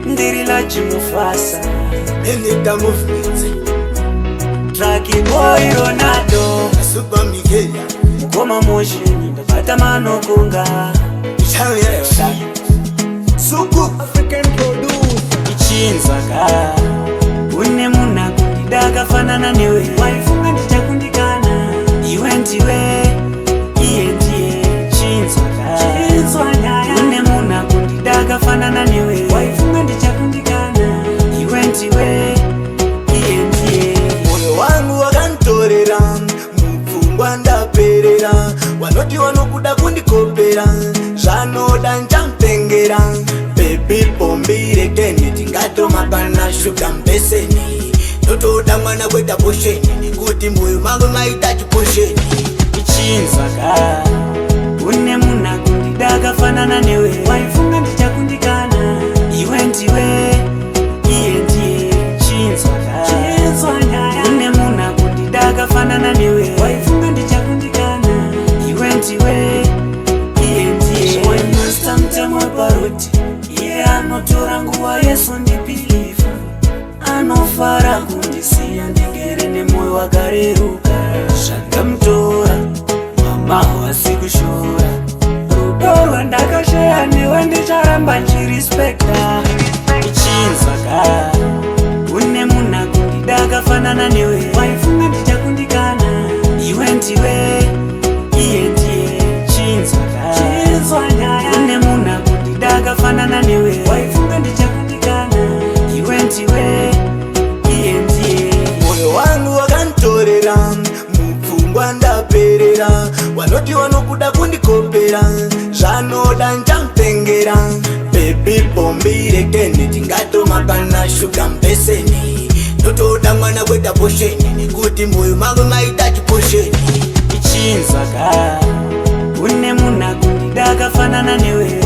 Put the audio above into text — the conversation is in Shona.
Ndiri la chimufasa Enita movement Traki boy Ronaldo Super Miguel Koma motion Ndapata mano kunga Suku African produce Ichinzaka Une muna kundidaga fanana newe Waifunga nditakundikana Iwe ndiwe Iye ndiye Chinzaka Une muna kundidaga fanana newe Waifunga nditakundikana Iwe ndiwe Iye ndiye Moyo wangu wakantorera Mupfungwa ndaperera Wanoti wanokuda kundikopera Zvanoda nchampengera Baby pombire keni tingatomapana shuga mbeseni Notoda mwana kweta posheni Kuti moyo mangu maita chiposheni Ichinzaka Une muna kundidaga fanana newe Waifunga nditakundikana Iwe ndiwe Iye ndiye Chinzaka Une muna kundidaga fanana newe Waifunga nditakundikana Iwe ndiwe Iye ndiye Master mtemwe paroti Iye anotora nguwa Yesu ndipilifa Anofara kundisiya ndigere nemoyo wakareruka Zvandamutora mama wasikushora Rudo rwandakashaya newe ndicharamba nchirispekta Ichinzaka Une muna kundidaga fanana newe Waifunga nditakundikana Iwe ndiwe Iye ndiye Chinzaka Une muna kundidaga fanana newe Waifunga nditakundikana Iwe ndiwe Iye ndiye Moyo wangu wakantorera Mupfungwa ndaperera Wanoti wanokuda kundikopera Zvanoda nchampengera Baby pombire keni tingatomapana shuga mbeseni Notoda mwana kweta posheni Kuti moyo mangu maita chiposheni Ichinzaka Une muna kundidaga fanana newe